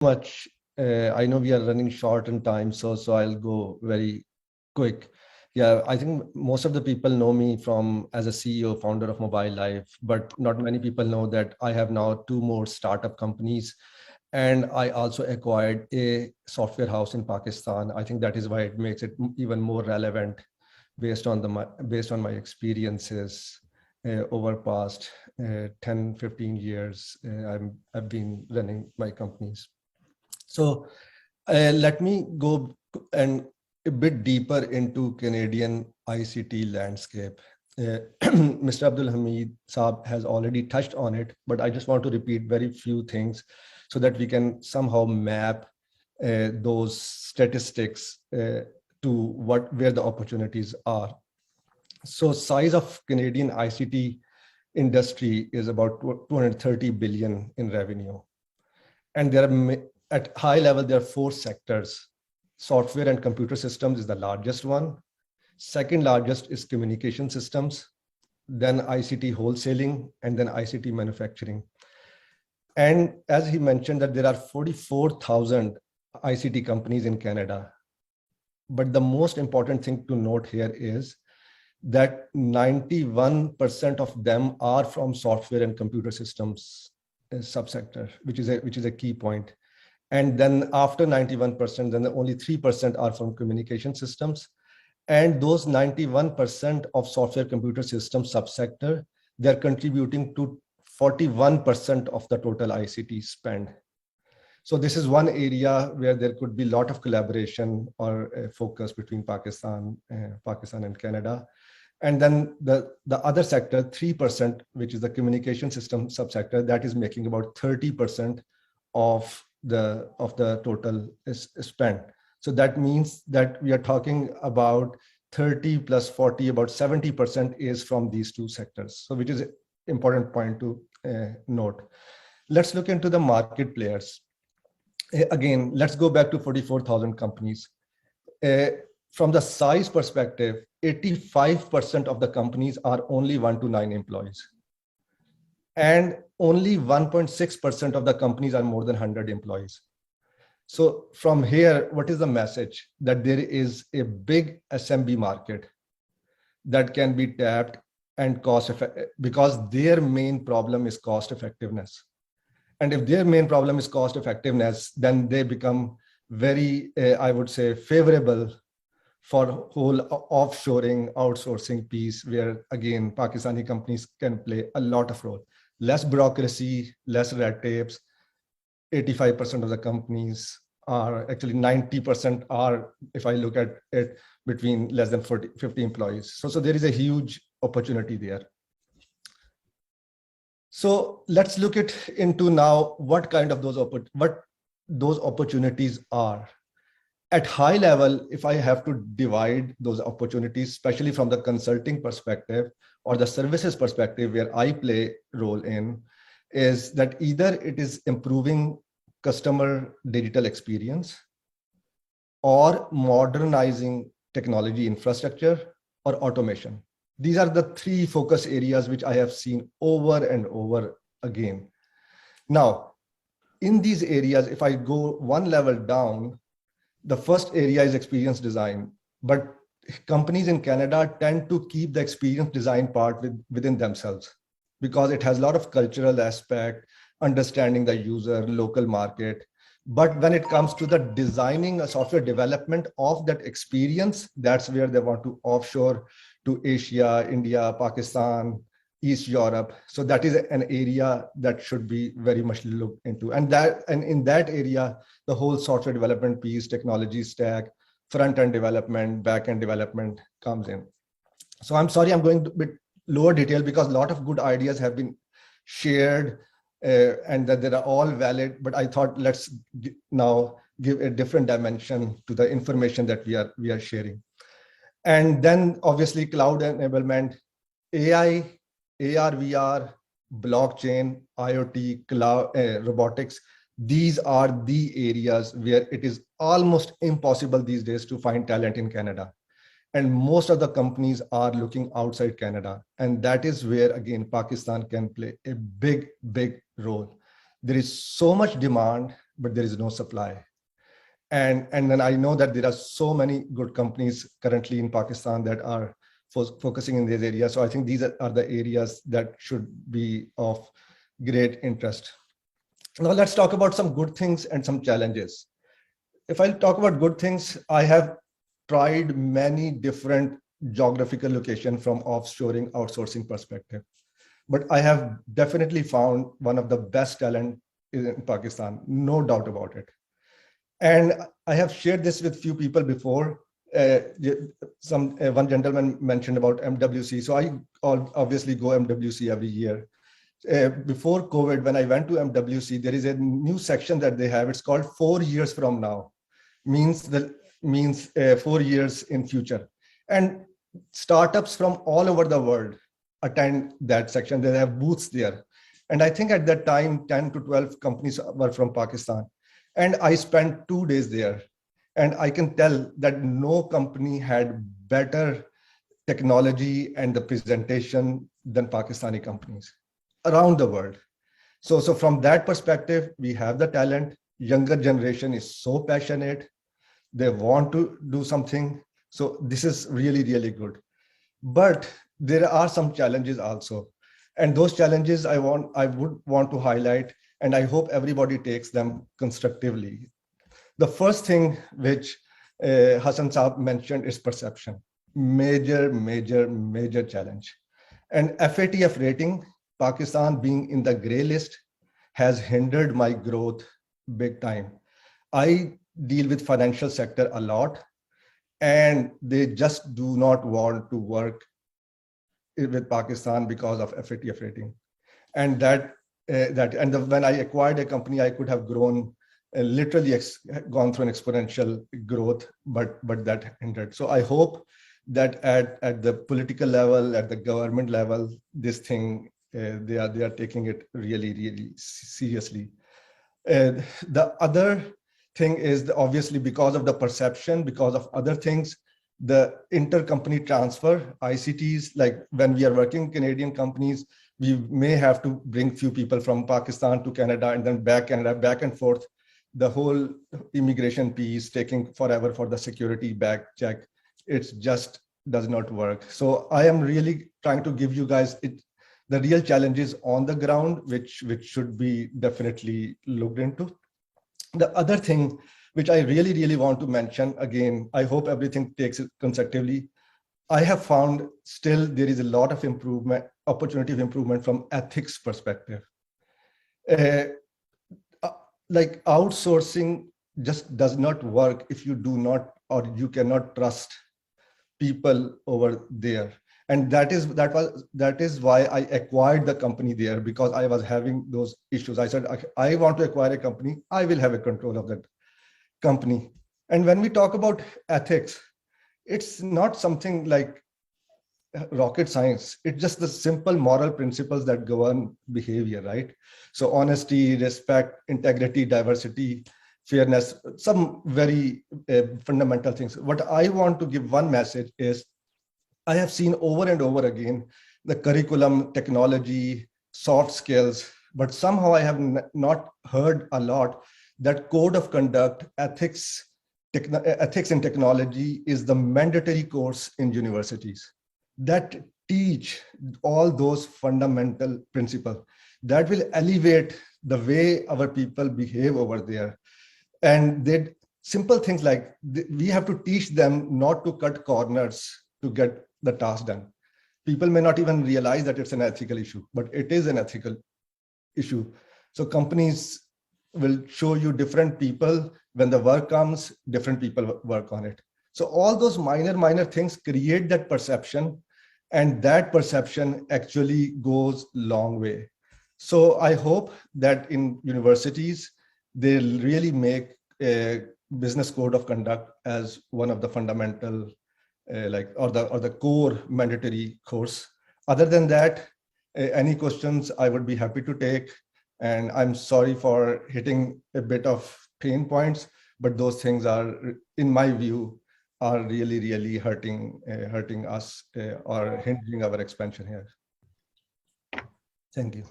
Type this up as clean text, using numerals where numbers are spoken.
much. I know we are running short in time, so I'll go very quick. Yeah, I think most of the people know me from as a CEO, founder of MobileLIVE, but not many people know that I have now two more startup companies, and I also acquired a software house in Pakistan. I think that is why it makes it even more relevant based on my experiences over past 10, 15 years. I've been running my companies. So let me go and a bit deeper into Canadian ICT landscape. Mr. Abdul Hamid Saab has already touched on it, but I just want to repeat very few things so that we can somehow map those statistics to where the opportunities are. So size of Canadian ICT industry is about 230 billion in revenue. And there are, at high level, there are four sectors. Software and computer systems is the largest one. Second largest is communication systems, then ICT wholesaling, and then ICT manufacturing. And as he mentioned that there are 44,000 ICT companies in Canada. But the most important thing to note here is that 91% of them are from software and computer systems subsector, which is a key point. And then after 91%, then only 3% are from communication systems. And those 91% of software computer systems subsector, they're contributing to 41% of the total ICT spend. So this is one area where there could be a lot of collaboration or focus between Pakistan and Canada. And then the other sector, 3%, which is the communication system subsector, that is making about 30% of the total spend. So that means that we are talking about 30 plus 40, about 70% is from these two sectors. So which is an important point to note. Let's look into the market players. Again, let's go back to 44,000 companies. From the size perspective, 85% of the companies are only 1 to 9 employees. And only 1.6% of the companies are more than 100 employees. So from here, what is the message? That there is a big SMB market that can be tapped and cost effective, because their main problem is cost effectiveness. And if their main problem is cost effectiveness, then they become very, I would say, favorable for whole offshoring, outsourcing piece, where again, Pakistani companies can play a lot of role. Less bureaucracy, less red tapes. 85% of the companies are, actually 90% are, if I look at it, between less than 50 employees. So there is a huge opportunity there. So let's look into now what kind of those opportunities are. At high level, if I have to divide those opportunities, especially from the consulting perspective or the services perspective where I play role in, is that either it is improving customer digital experience or modernizing technology infrastructure or automation. These are the three focus areas which I have seen over and over again. Now, in these areas, if I go one level down, the first area is experience design, but companies in Canada tend to keep the experience design part within themselves because it has a lot of cultural aspect, understanding the user, local market. But when it comes to the designing a software development of that experience, that's where they want to offshore to Asia, India, Pakistan, East Europe. So that is an area that should be very much looked into. And in that area, the whole software development piece, technology stack, front-end development, back-end development comes in. So I'm sorry, I'm going a bit lower detail because a lot of good ideas have been shared and that they are all valid, but I thought let's now give a different dimension to the information that we are sharing. And then obviously cloud enablement, AI, AR, VR, blockchain, IoT, cloud, robotics. These are the areas where it is almost impossible these days to find talent in Canada. And most of the companies are looking outside Canada. And that is where, again, Pakistan can play a big, big role. There is so much demand but there is no supply. And then I know that there are so many good companies currently in Pakistan that are focusing in these areas. So I think these are the areas that should be of great interest. Now let's talk about some good things and some challenges. If I talk about good things, I have tried many different geographical locations from offshoring, outsourcing perspective. But I have definitely found one of the best talent in Pakistan, no doubt about it. And I have shared this with few people before. One gentleman mentioned about MWC. So I obviously go MWC every year. Before COVID, when I went to MWC, there is a new section that they have. It's called 4 years from now, means 4 years in future. And startups from all over the world attend that section. They have booths there. And I think at that time, 10 to 12 companies were from Pakistan. And I spent 2 days there. And I can tell that no company had better technology and the presentation than Pakistani companies around the world. So from that perspective, we have the talent. Younger generation is so passionate. They want to do something. So this is really, really good. But there are some challenges also. And those challenges I would want to highlight, and I hope everybody takes them constructively. The first thing which Hassan Saab mentioned is perception. Major challenge. And FATF rating, Pakistan being in the gray list, has hindered my growth big time. I deal with financial sector a lot, and they just do not want to work with Pakistan because of FATF rating. And when I acquired a company, I could have grown, literally gone through an exponential growth, but that hindered. So I hope that at the political level, at the government level, this thing, they are taking it really seriously. The other thing is obviously because of the perception, because of other things, the intercompany transfer, ICTs, like when we are working Canadian companies, we may have to bring few people from Pakistan to Canada and then back Canada, back and forth. The whole immigration piece taking forever for the security back check. It just does not work. So I am really trying to give you guys the real challenges on the ground, which should be definitely looked into. The other thing which I really want to mention, again, I hope everything takes it consecutively. I have found still there is a lot of improvement, opportunity of improvement from ethics perspective. Like outsourcing just does not work if you do not, or you cannot trust people over there. And that is why I acquired the company there, because I was having those issues. I said, I want to acquire a company, I will have a control of that company. And when we talk about ethics, it's not something like rocket science. It's just the simple moral principles that govern behavior, right? So honesty, respect, integrity, diversity, fairness, some very fundamental things. What I want to give one message is, I have seen over and over again the curriculum, technology, soft skills, but somehow I have not heard a lot that code of conduct, ethics in technology is the mandatory course in universities that teach all those fundamental principles that will elevate the way our people behave over there. And they simple things like we have to teach them not to cut corners to get the task done. People may not even realize that it's an ethical issue, but it is an ethical issue. So companies will show you different people. When the work comes, different people work on it. So all those minor things create that perception, and that perception actually goes long way. So I hope that in universities, they'll really make a business code of conduct as one of the fundamental, or the core mandatory course. Other than that, any questions I would be happy to take. And I'm sorry for hitting a bit of pain points, but those things are, in my view, are really hurting us or hindering our expansion here. Thank you.